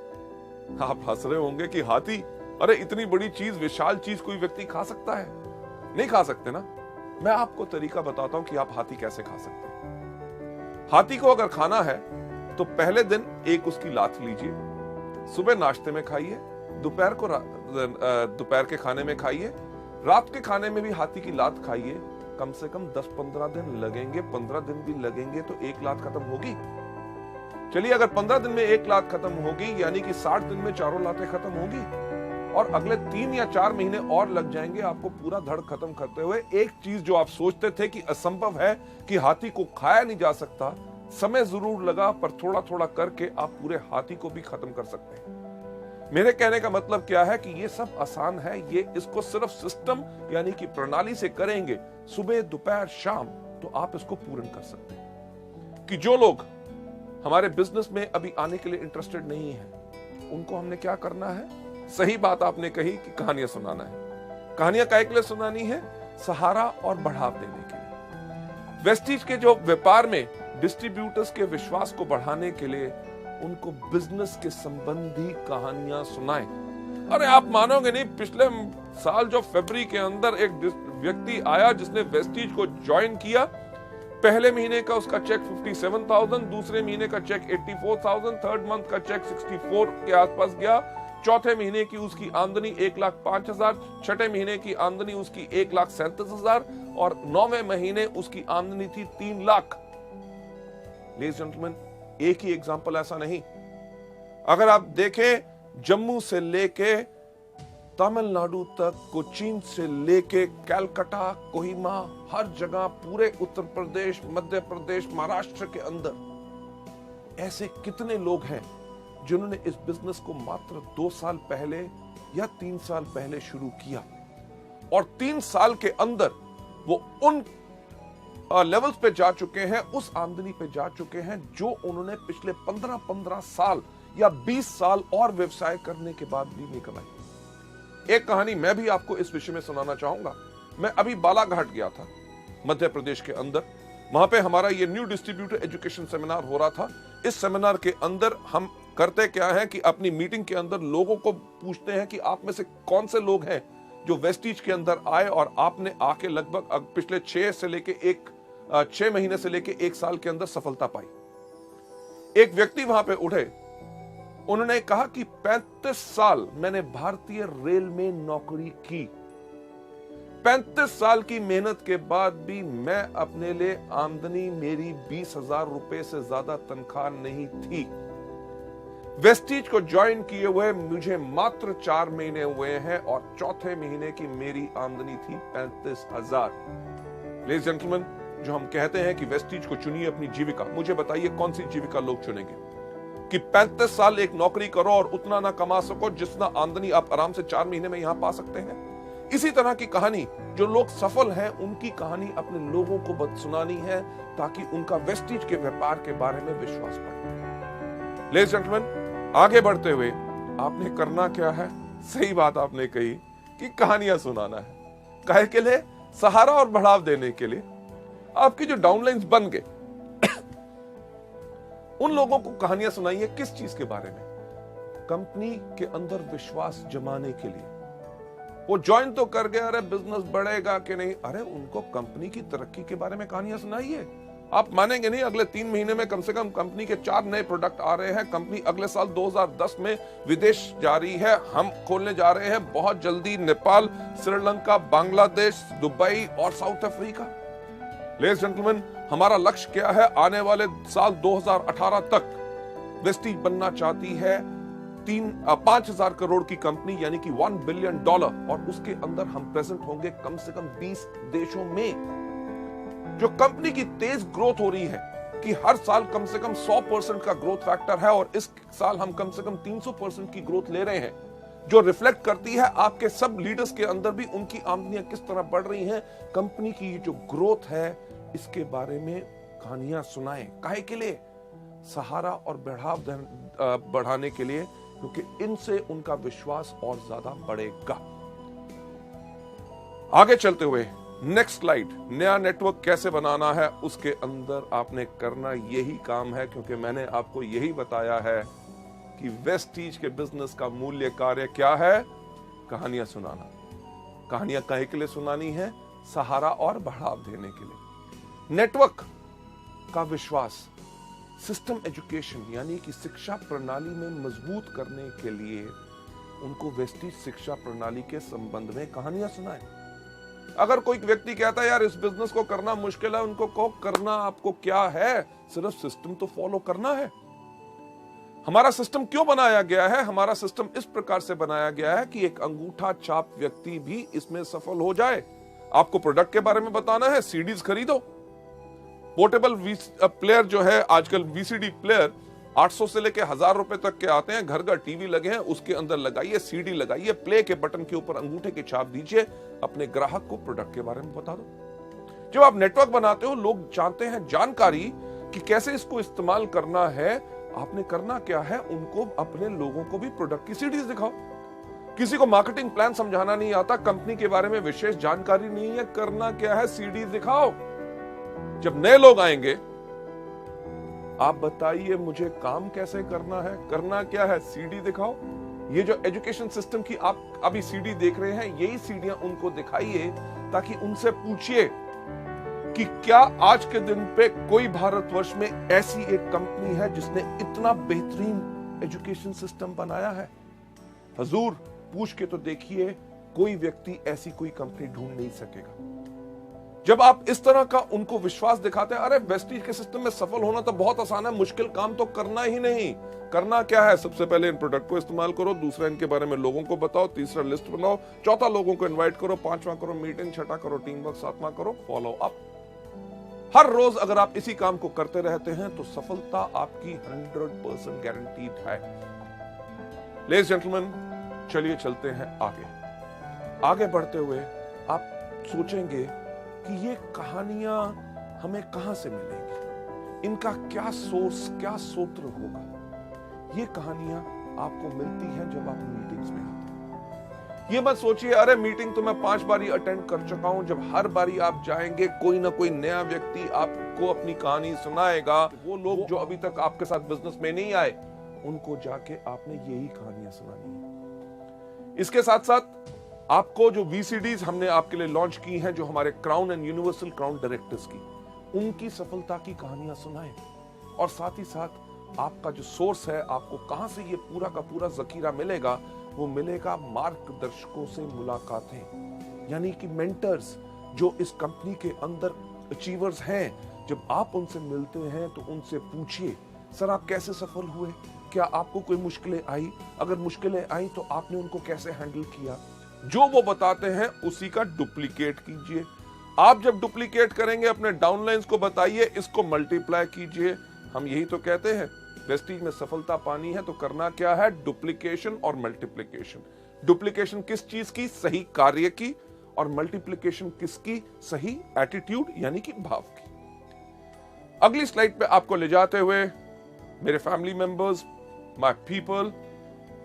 आप हंस रहे होंगे कि हाथी, अरे इतनी बड़ी चीज, विशाल चीज कोई व्यक्ति खा सकता है? नहीं खा सकते ना। मैं आपको तरीका बताता हूं कि आप हाथी कैसे खा सकते हैं। हाथी को अगर खाना है तो पहले दिन एक उसकी लात लीजिए, सुबह नाश्ते में खाइए, दोपहर को दोपहर के खाने में खाइए, रात के खाने में भी हाथी की लात खाइए। कम से कम 10-15 दिन लगेंगे, 15 दिन भी लगेंगे तो एक लात खत्म होगी। चलिए, अगर 15 दिन में एक लात खत्म होगी, यानी कि 60 दिन में चारों लातें खत्म होगी, और अगले 3 या 4 महीने और लग जाएंगे आपको पूरा धड़ खत्म करते हुए। एक चीज जो आप सोचते थे कि असंभव है, कि हाथी को खाया नहीं जा सकता, समय जरूर लगा, पर थोड़ा थोड़ा करके आप पूरे हाथी को भी खत्म कर सकते हैं। मेरे कहने का मतलब क्या है कि ये सब आसान है, ये इसको सिर्फ सिस्टम यानी कि प्रणाली से करेंगे, सुबह दोपहर शाम, तो आप इसको पूर्ण कर सकते हैं। कि जो लोग हमारे बिजनेस में अभी आने के लिए इंटरेस्टेड नहीं है, उनको हमने क्या करना है? सही बात आपने कही कि कहानियां सुनाना है। कहानियां काहे के लिए सुनानी है? सहारा और बढ़ाव देने के लिए। वेस्टीज के जो व्यापार में डिस्ट्रीब्यूटर्स के विश्वास को बढ़ाने के लिए उनको बिजनेस के संबंधी कहानियां सुनाएं। अरे आप मानोगे नहीं, पिछले साल जो फरवरी के अंदर एक व्यक्ति आया जिसने वेस्टीज को ज्वाइन किया, पहले महीने का उसका चेक 57,000, दूसरे महीने का चेक 84,000, थर्ड मंथ का चेक 64 के आसपास गया, चौथे महीने की उसकी आमदनी 1,05,000, छठे महीने की आमदनी उसकी 1,37,000 और 9वें महीने उसकी आमदनी थी 3 लाख। लेडीज जेंटलमैन, एक ही एग्जांपल ऐसा नहीं, अगर आप देखें जम्मू से लेके तमिलनाडु तक, कोचीन से लेके कलकत्ता, कोहिमा, हर जगह, पूरे उत्तर प्रदेश, मध्य प्रदेश, महाराष्ट्र के अंदर ऐसे कितने लोग हैं जिन्होंने इस बिजनेस को मात्र 2 साल पहले या 3 साल पहले शुरू किया, और 3 साल के अंदर वो उन लेवल्स पे जा चुके हैं, उस आमदनी पे जा चुके हैं जो उन्होंने पिछले 15 साल या 20 साल और व्यवसाय करने के बाद भी नहीं कमाई। एक कहानी मैं भी आपको इस विषय में सुनाना चाहूंगा। मैं अभी बालाघाट गया था, मध्य प्रदेश के अंदर। वहां पे हमारा ये न्यू डिस्ट्रीब्यूटर एजुकेशन सेमिनार हो रहा था। इस सेमिनार के अंदर हम करते क्या है कि अपनी मीटिंग के अंदर लोगों को पूछते हैं कि आप में से कौन से लोग हैं जो वेस्टीज के अंदर आए और आपने आके लगभग पिछले 6 महीने से लेके 1 साल के अंदर सफलता पाई। एक व्यक्ति वहां पे उठे, उन्होंने कहा कि 35 साल मैंने भारतीय रेल में नौकरी की, 35 साल की मेहनत के बाद भी मैं अपने लिए आमदनी मेरी 20,000 रुपए से ज्यादा तनख्वाह नहीं थी। वेस्टीज को ज्वाइन किए हुए मुझे मात्र 4 महीने हुए हैं और चौथे महीने की मेरी आमदनी थी 35,000। लेडीज जेंटलमैन, जो हम कहते हैं कि वेस्टीज को चुनिए अपनी जीविका, मुझे बताइए कौन सी जीविका लोग चुनेंगे? कि 35 साल एक नौकरी करो और उतना ना कमा सको जितना आमदनी आप आराम से 4 महीने में यहां पा सकते हैं। इसी तरह की कहानी जो लोग सफल हैं, उनकी कहानी अपने लोगों को सुनानी है ताकि उनका वेस्टीज के व्यापार के बारे में विश्वास बढ़े। लेडीज जेंटलमैन, आगे बढ़ते हुए आपने करना क्या है? सही बात आपने कही कि कहानियां सुनाना है। काहे के लिए? सहारा और बढ़ाव देने के लिए। आपकी जो डाउनलाइंस बन गए उन लोगों को कहानियां सुनाइए। किस चीज के बारे में? कंपनी के अंदर विश्वास जमाने के लिए। वो ज्वाइन तो कर गया, अरे बिजनेस बढ़ेगा कि नहीं, अरे उनको कंपनी की तरक्की के बारे में कहानियां सुनाइए। आप मानेंगे नहीं, अगले 3 महीने में कम से कम कंपनी के 4 नए प्रोडक्ट आ रहे हैं। कंपनी अगले साल 2010 में विदेश जा रही है, हम खोलने जा रहे हैं बहुत जल्दी नेपाल, श्रीलंका, बांग्लादेश, दुबई और साउथ अफ्रीका। लेडीज जेंटलमैन, हमारा लक्ष्य क्या है? आने वाले साल 2018 तक वेस्टीज बनना चाहती है 5,000 करोड़ की कंपनी, यानी कि $1 बिलियन, और उसके अंदर हम प्रेजेंट होंगे कम से कम 20 देशों में। जो कंपनी की तेज ग्रोथ हो रही है कि हर साल कम से कम 100% का ग्रोथ फैक्टर है, और इस साल हम कम से कम 300% की ग्रोथ ले रहे हैं, जो रिफ्लेक्ट करती है आपके सब लीडर्स के अंदर भी उनकी आमदनियां किस तरह बढ़ रही हैं। कंपनी की जो ग्रोथ है इसके बारे में कहानियां सुनाएं। काहे के लिए? सहारा और बढ़ाने के लिए, क्योंकि इनसे उनका विश्वास और ज्यादा बढ़ेगा। आगे चलते हुए नेक्स्ट स्लाइड, नया नेटवर्क कैसे बनाना है, उसके अंदर आपने करना यही काम है, क्योंकि मैंने आपको यही बताया है कि वेस्टीज के बिजनेस का मूल्य कार्य क्या है? कहानियां सुनाना। कहानियां काहे के लिए सुनानी है? सहारा और बढ़ाव देने के लिए। नेटवर्क का विश्वास, सिस्टम एजुकेशन यानी कि शिक्षा प्रणाली में मजबूत करने के लिए उनको वेस्टीज शिक्षा प्रणाली के संबंध में कहानियां सुनाएं। अगर कोई व्यक्ति कहता है यार इस बिजनेस को करना मुश्किल है, उनको कहो करना आपको क्या है, सिर्फ सिस्टम तो फॉलो करना है। हमारा सिस्टम क्यों बनाया गया है? हमारा सिस्टम इस प्रकार से बनाया गया है कि एक अंगूठा छाप व्यक्ति भी इसमें सफल हो जाए। आपको प्रोडक्ट के बारे में बताना है, सीडीज खरीदो। पोर्टेबल प्लेयर जो है आजकल, वीसीडी प्लेयर 800 से लेके 1000 रुपए तक के आते हैं। घर घर टीवी लगे हैं, उसके अंदर लगाइए सीडी, लगाइए, प्ले के बटन के ऊपर अंगूठे की छाप दीजिए, अपने ग्राहक को प्रोडक्ट के बारे में बता दो। जब आप नेटवर्क बनाते हो, लोग चाहते हैं जानकारी कि कैसे इसको इस्तेमाल करना है। आपने करना क्या है? उनको, अपने लोगों को भी प्रोडक्ट की सीडीज दिखाओ। किसी को मार्केटिंग प्लान समझाना नहीं आता, कंपनी के बारे में विशेष जानकारी नहीं है, करना क्या है? सीडीज दिखाओ। जब नए लोग आएंगे, आप बताइए मुझे काम कैसे करना है, करना क्या है? सीडी दिखाओ। ये जो एजुकेशन सिस्टम की आप अभी सीडी देख रहे हैं, यही सीडियां उनको दिखाइए, ताकि उनसे पूछिए कि क्या आज के दिन पे कोई भारतवर्ष में ऐसी एक कंपनी है जिसने इतना बेहतरीन एजुकेशन सिस्टम बनाया है। हजूर, पूछ के तो देखिए, कोई व्यक्ति ऐसी कोई कंपनी ढूंढ नहीं सकेगा। जब आप इस तरह का उनको विश्वास दिखाते हैं, अरे वेस्टीज के सिस्टम में सफल होना तो बहुत आसान है, मुश्किल काम तो करना ही नहीं। करना क्या है? सबसे पहले इन प्रोडक्ट को इस्तेमाल करो, दूसरा इनके बारे में लोगों को बताओ, तीसरा लिस्ट बनाओ, चौथा लोगों को इनवाइट करो, पांचवा करो मीटिंग, छठा करो टीम वर्क, सातवां करो फॉलो अप। हर रोज अगर आप इसी काम को करते रहते हैं तो सफलता आपकी 100% गारंटीड है। लेडीज जेंटलमैन, चलिए चलते हैं आगे। आगे बढ़ते हुए आप सोचेंगे कि ये कहानियां हमें कहां से मिलेंगी, इनका क्या सोर्स, क्या सूत्र होगा। ये कहानियां आपको मिलती हैं जब आप मीटिंग्स में आते हैं। ये मत सोचिए अरे मीटिंग तो मैं 5 बारी अटेंड कर चुका हूं। जब हर बारी आप जाएंगे, कोई ना कोई नया व्यक्ति आपको अपनी कहानी सुनाएगा। वो लोग जो अभी तक आपके साथ बिजनेस में नहीं आए, उनको जाके आपने यही कहानियां सुनानी है। इसके साथ साथ आपको जो वीसीडीज हमने आपके लिए लॉन्च की हैं, जो हमारे crown and universal crown directors की, उनकी सफलता की कहानियां सुनाएं। और साथ ही साथ आपका जो सोर्स है, आपको कहां से ये पूरा का पूरा जखीरा मिलेगा, वो मिलेगा मार्गदर्शकों से मुलाकातें, यानी कि मेंटर्स जो इस कंपनी के अंदर अचीवर्स हैं। जब आप उनसे मिलते हैं तो उनसे पूछिए, सर आप कैसे सफल हुए, क्या आपको कोई मुश्किलें आई, अगर मुश्किलें आई तो आपने उनको कैसे हैंडल किया। जो वो बताते हैं उसी का डुप्लीकेट कीजिए। आप जब डुप्लीकेट करेंगे, अपने डाउनलाइंस को बताइए, इसको मल्टीप्लाई कीजिए। हम यही तो कहते हैं, वेस्टीज में सफलता पानी है तो करना क्या है? डुप्लीकेशन और मल्टीप्लीकेशन। डुप्लीकेशन किस चीज की? सही कार्य की। और मल्टीप्लीकेशन किसकी? सही एटीट्यूड यानी कि भाव की। अगली स्लाइड पे आपको ले जाते हुए, मेरे family members, my people,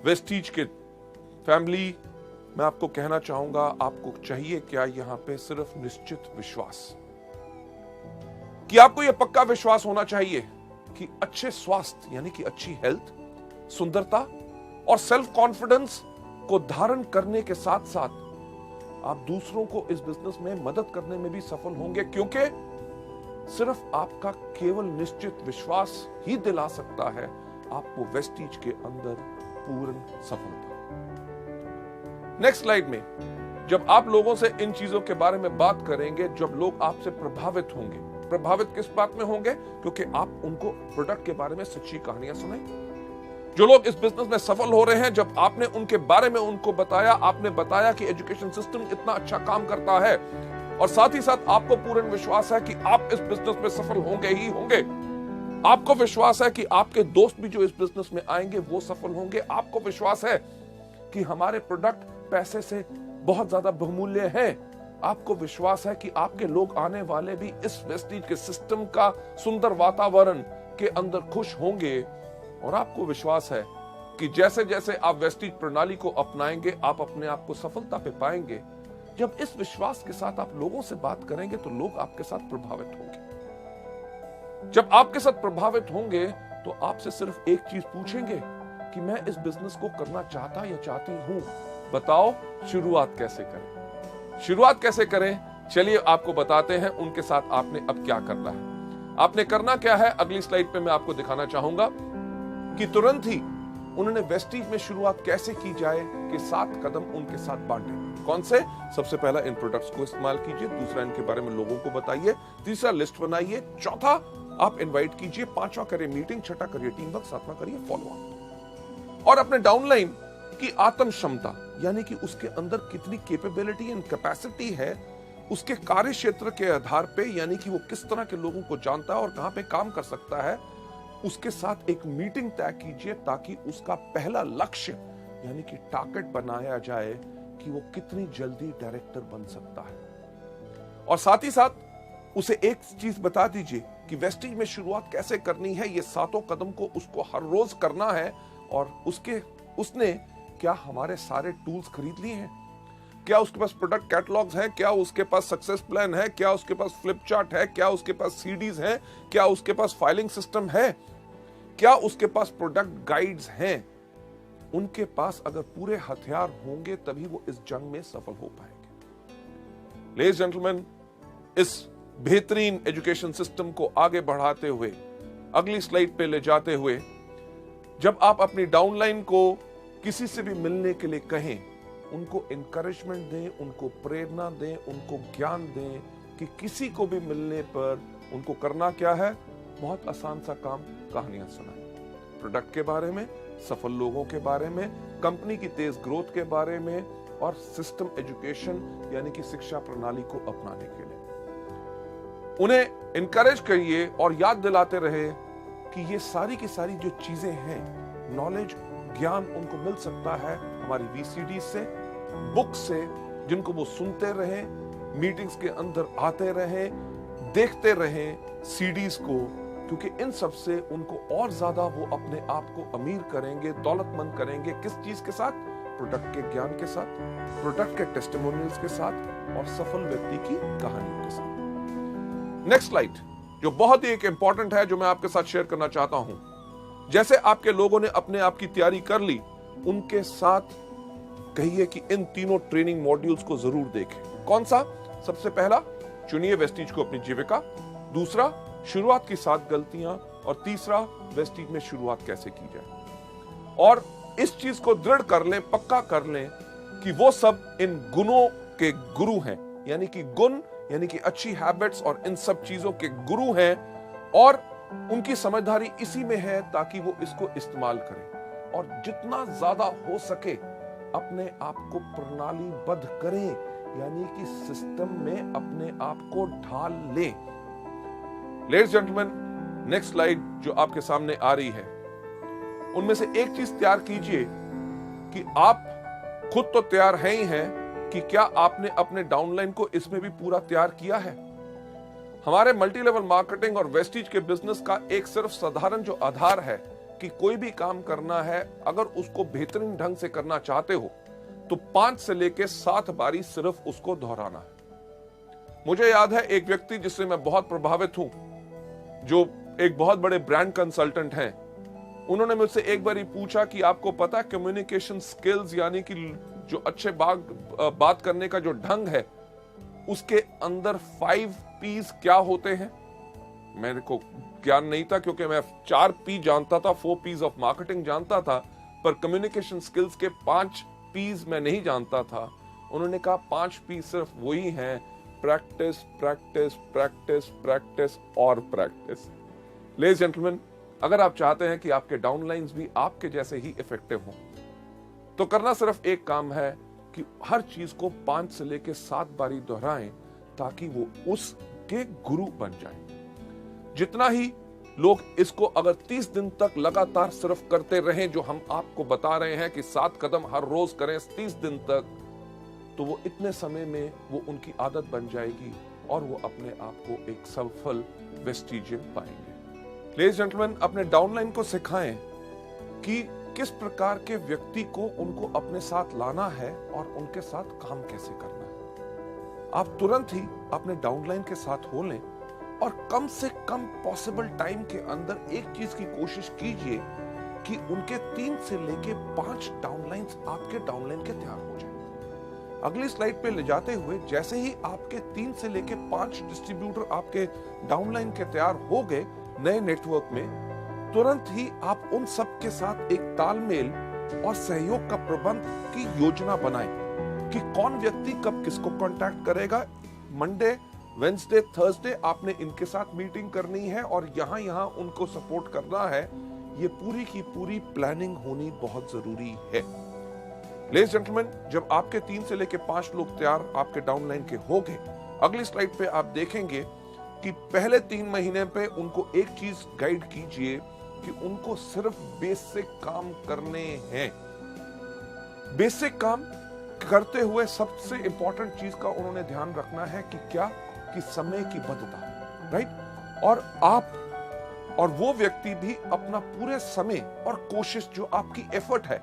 Vestige के फैमिली, मैं आपको कहना चाहूंगा, आपको चाहिए क्या? यहां पे सिर्फ निश्चित विश्वास, कि आपको यह पक्का विश्वास होना चाहिए कि अच्छे स्वास्थ्य यानी कि अच्छी हेल्थ, सुंदरता और सेल्फ कॉन्फिडेंस को धारण करने के साथ साथ आप दूसरों को इस बिजनेस में मदद करने में भी सफल होंगे, क्योंकि सिर्फ आपका केवल निश्चित विश्वास ही दिला सकता है आपको वेस्टीज के अंदर पूर्ण सफलता। नेक्स्ट स्लाइड में जब आप लोगों से इन चीजों के बारे में बात करेंगे, जब लोग आपसे प्रभावित होंगे, प्रभावित किस बात में होंगे? क्योंकि आप उनको प्रोडक्ट के बारे में सच्ची कहानियां सुनाएंगे। जो लोग इस बिजनेस में सफल हो रहे हैं, जब आपने उनके बारे में उनको बताया, आपने बताया कि एजुकेशन सिस्टम इतना अच्छा काम करता है और साथ ही साथ आपको पूर्ण विश्वास है कि आप इस बिजनेस में सफल होंगे ही होंगे। आपको विश्वास है कि आपके दोस्त भी जो इस बिजनेस में आएंगे वो सफल होंगे। आपको विश्वास है कि हमारे प्रोडक्ट पैसे से बहुत ज्यादा बहुमूल्य हैं। आपको विश्वास है कि आपके लोग आने वाले भी इस वेस्टीज के सिस्टम का सुंदर वातावरण के अंदर खुश होंगे। और आपको विश्वास है कि जैसे जैसे आप वेस्टीज प्रणाली को अपनाएंगे, आप अपने आप को सफलता पे पाएंगे। जब इस विश्वास के साथ आप लोगों से बात करेंगे तो लोग आपके साथ प्रभावित होंगे। जब आपके साथ प्रभावित होंगे तो आपसे सिर्फ एक चीज पूछेंगे कि मैं इस बिजनेस को करना चाहता या चाहती हूं, बताओ शुरुआत कैसे करें। शुरुआत कैसे करें, चलिए आपको बताते हैं। उनके साथ आपने अब क्या करना है। आपने करना क्या है, अगली स्लाइड पे मैं आपको दिखाना चाहूंगा कि तुरंत ही उन्होंने वेस्टीज में शुरुआत कैसे की जाए कि 7 कदम उनके साथ बांटे। कौन से? सबसे पहला इन प्रोडक्ट्स को इस्तेमाल कीजिए, दूसरा इनके बारे में लोगों को बताइए, तीसरा लिस्ट बनाइए, चौथा आप इनवाइट कीजिए, पांचवा करिए मीटिंग, छठा करिए टीम वर्क, सातवां करिए फॉलो अप। और अपने डाउनलाइन की आत्म क्षमता यानी कि उसके अंदर कितनी कैपेबिलिटी एंड कैपेसिटी है, उसके कार्य क्षेत्र के आधार पे यानी कि वो किस तरह के लोगों को जानता है और कहां पे काम कर सकता है, उसके साथ एक मीटिंग तय कीजिए ताकि उसका पहला लक्ष्य यानी कि टारगेट बनाया जाए कि वो कितनी जल्दी डायरेक्टर बन सकता है। और साथ ही साथ उसे एक चीज बता दीजिए कि वेस्टीज में शुरुआत कैसे करनी है। ये 7 कदम को उसको हर रोज करना है। और उसने क्या हमारे सारे टूल्स खरीद लिए हैं? क्या उसके पास प्रोडक्ट कैटलॉग्स हैं? क्या उसके पास सक्सेस प्लान है? क्या उसके पास फ्लिप चार्ट है? क्या उसके पास सीडीज हैं? क्या उसके पास फाइलिंग सिस्टम है? क्या उसके पास प्रोडक्ट गाइड्स हैं? उनके पास अगर पूरे हथियार होंगे तभी वो इस जंग में सफल हो पाएंगे। लेडीज जेंटलमैन, इस बेहतरीन एजुकेशन सिस्टम को आगे बढ़ाते हुए, अगली स्लाइड पे ले जाते हुए, जब आप अपनी डाउनलाइन को किसी से भी मिलने के लिए कहें, उनको इंकरेजमेंट दें, उनको प्रेरणा दें, उनको ज्ञान दें कि किसी को भी मिलने पर उनको करना क्या है। बहुत आसान सा काम, कहानियां सुनाएं, प्रोडक्ट के बारे में, सफल लोगों के बारे में, कंपनी की तेज ग्रोथ के बारे में और सिस्टम एजुकेशन यानी कि शिक्षा प्रणाली को अपनाने के लिए उन्हें इनकरेज करिए और याद दिलाते रहे कि ये सारी की सारी जो चीजें हैं, नॉलेज, ज्ञान उनको मिल सकता है हमारी वीसीडी से, बुक से, जिनको वो सुनते रहें, मीटिंग्स के अंदर आते रहें, देखते रहें सीडीज को, क्योंकि इन सब से उनको और ज्यादा वो अपने आप को अमीर करेंगे, दौलतमंद करेंगे। किस चीज के साथ? प्रोडक्ट के ज्ञान के साथ, प्रोडक्ट के टेस्टिमोनियल्स के साथ और सफल व्यक्ति की कहानियों के साथ। नेक्स्ट स्लाइड जो बहुत ही एक इंपॉर्टेंट है, जो मैं आपके साथ शेयर करना चाहता हूं। जैसे आपके लोगों ने अपने आप की तैयारी कर ली, उनके साथ कहिए कि इन तीनों ट्रेनिंग मॉड्यूल्स को जरूर देखें। कौन सा? सबसे पहला, चुनिए वेस्टीज को अपनी जीविका, दूसरा, शुरुआत की 7 गलतियां, और तीसरा, वेस्टीज में शुरुआत कैसे की जाए। और इस चीज को दृढ़ कर लें, पक्का कर लें कि वो सब इन गुणों के गुरु हैं, यानी कि गुण यानी कि अच्छी हैबिट्स और इन सब चीजों के गुरु हैं, और उनकी समझदारी इसी में है ताकि वो इसको इस्तेमाल करें और जितना ज्यादा हो सके अपने आप को प्रणालीबद्ध करें, यानी कि सिस्टम में अपने आप को ढाल लें। लेडीज जेंटलमैन, नेक्स्ट स्लाइड जो आपके सामने आ रही है, उनमें से एक चीज तैयार कीजिए कि आप खुद तो तैयार हैं ही हैं, कि क्या आपने अपने डाउनलाइन को इसमें भी पूरा तैयार किया है। हमारे मल्टी लेवल मार्केटिंग और वेस्टीज के बिजनेस का एक सिर्फ साधारण जो आधार है कि कोई भी काम करना है, अगर उसको बेहतरीन ढंग से करना चाहते हो तो 5 से लेकर 7 बारी सिर्फ उसको दोहराना है। मुझे याद है एक व्यक्ति जिससे मैं बहुत प्रभावित हूं, जो एक बहुत बड़े ब्रांड कंसल्टेंट हैं, उन्होंने मुझसे एक बार ही पूछा कि आपको पता है कम्युनिकेशन स्किल्स यानी कि जो अच्छे बात करने का जो ढंग है उसके अंदर 5 P's क्या होते हैं। मेरे को ज्ञान नहीं था क्योंकि मैं 4 P जानता था, 4 P's ऑफ मार्केटिंग जानता था, पर कम्युनिकेशन स्किल्स के 5 P's मैं नहीं जानता था। उन्होंने कहा 5 P सिर्फ वही हैं, प्रैक्टिस प्रैक्टिस प्रैक्टिस प्रैक्टिस और प्रैक्टिस। लेडीज जेंटलमैन, अगर आप चाहते हैं कि आपके डाउनलाइंस भी आपके जैसे ही इफेक्टिव हों, तो करना सिर्फ एक काम है कि हर चीज को 5 से लेकर 7 बारी दोहराएं ताकि वो उसके गुरु बन जाएं। जितना ही लोग इसको अगर 30 दिन तक लगातार सिर्फ करते रहें, जो हम आपको बता रहे हैं कि 7 कदम हर रोज करें 30 दिन तक, तो वो इतने समय में वो उनकी आदत बन जाएगी और वो अपने आप को एक सफल वेस्टिजियन पाएंगे। लेडीज जेंटलमैन, अपने डाउनलाइन को सिखाएं कि किस प्रकार के व्यक्ति को उनको अपने साथ लाना है और उनके साथ काम कैसे करना है। आप तुरंत ही अपने डाउनलाइन के साथ हो लें और कम से कम पॉसिबल टाइम के अंदर एक चीज की कोशिश कीजिए कि उनके 3 से लेके 5 डाउनलाइंस आपके डाउनलाइन के तैयार हो जाए। अगली स्लाइड पे ले जाते हुए, जैसे ही आपके 3 से लेके 5 डिस्ट्रीब्यूटर आपके डाउनलाइन के तैयार हो गए नए नेटवर्क में, तुरंत ही आप उन सब के साथ एक तालमेल और सहयोग का प्रबंध की योजना बनाएं कि कौन व्यक्ति कब किसको कांटेक्ट करेगा। मंडे, वेंसडे, थर्सडे आपने इनके साथ मीटिंग करनी है और यहां उनको सपोर्ट करना है। ये पूरी की पूरी प्लानिंग होनी बहुत जरूरी है। लेडीज जेंटलमैन, जब आपके 3 से लेके 5 लोग तैयार आपके डाउनलाइन के हो गए, अगली स्लाइड पे आप देखेंगे कि पहले 3 महीने पे उनको एक चीज गाइड कीजिए कि उनको सिर्फ बेसिक काम करने हैं। बेसिक काम करते हुए सबसे इंपॉर्टेंट चीज का उन्होंने ध्यान रखना है कि क्या, कि समय की बद्धता, राइट। और आप और वो व्यक्ति भी अपना पूरे समय और कोशिश, जो आपकी एफर्ट है,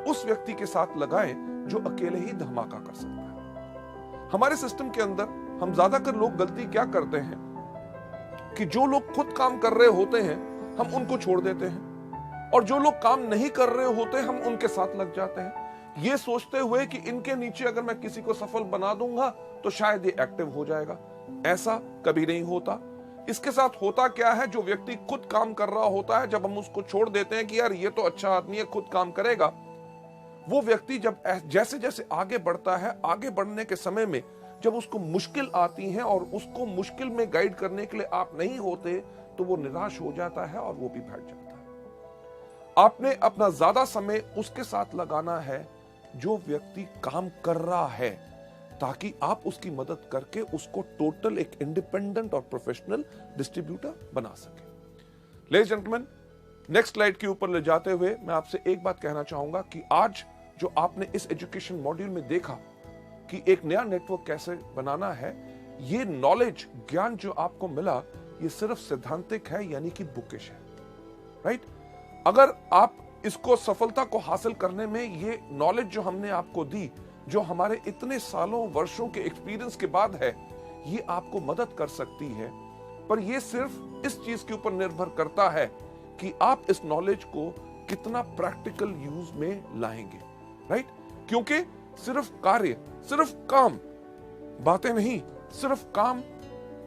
उस व्यक्ति के साथ लगाएं जो अकेले ही धमाका कर सकता है। हमारे सिस्टम के अंदर हम ज्यादातर लोग गलती क्या करते हैं कि जो लोग खुद काम कर रहे होते हैं हम उनको छोड़ देते हैं, और जो लोग काम नहीं कर रहे होते हम उनके साथ लग जाते हैं, ये सोचते हुए कि इनके नीचे अगर मैं किसी को सफल बना दूंगा तो शायद ये एक्टिव हो जाएगा। ऐसा कभी नहीं होता। इसके साथ होता क्या है, जो व्यक्ति खुद काम कर रहा होता है, जब हम उसको छोड़ देते हैं कि यार ये तो अच्छा आदमी है, खुद काम करेगा, वो व्यक्ति जब जैसे जैसे आगे बढ़ता है, आगे बढ़ने के समय में जब उसको मुश्किल आती है और उसको मुश्किल में गाइड करने के लिए आप नहीं होते, तो वो निराश हो जाता है और वो भी बैठ जाता है। आपने अपना ज्यादा समय उसके साथ लगाना है जो व्यक्ति काम कर रहा है, ताकि आप उसकी मदद करके उसको टोटल एक इंडिपेंडेंट और प्रोफेशनल डिस्ट्रीब्यूटर बना सके। लेडीज जेंटलमैन, नेक्स्ट स्लाइड के ऊपर ले जाते हुए मैं आपसे एक बात कहना चाहूंगा कि आज जो आपने इस एजुकेशन मॉड्यूल में देखा कि एक नया नेटवर्क कैसे बनाना है, ये नॉलेज, ज्ञान जो आपको मिला, ये सिर्फ सिद्धांतिक है, यानी कि बुकिश है, राइट। अगर आप इसको सफलता को हासिल करने में ये नॉलेज जो हमने आपको दी, जो हमारे इतने सालों वर्षों के एक्सपीरियंस के बाद है, ये आपको मदद कर सकती है, पर ये सिर्फ इस चीज के ऊपर निर्भर करता है कि आप इस नॉलेज को कितना प्रैक्टिकल यूज में लाएंगे, राइट। क्योंकि सिर्फ कार्य, सिर्फ काम, बातें नहीं, सिर्फ काम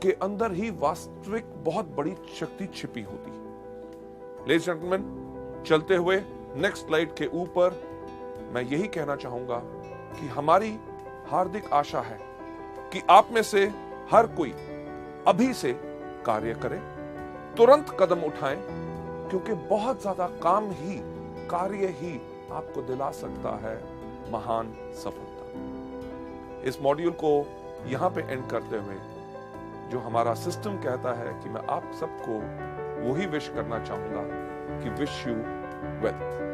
के अंदर ही वास्तविक बहुत बड़ी शक्ति छिपी होती है। लेडीज जेंटलमैन, चलते हुए नेक्स्ट स्लाइड के ऊपर मैं यही कहना चाहूंगा कि हमारी हार्दिक आशा है कि आप में से हर कोई अभी से कार्य करे, तुरंत कदम उठाएं, क्योंकि बहुत ज्यादा काम ही, कार्य ही आपको दिला सकता है महान सफलता। इस मॉड्यूल को यहां पे एंड करते हुए जो हमारा सिस्टम कहता है कि मैं आप सबको वही विश करना चाहूंगा कि विश यू वेल्थ।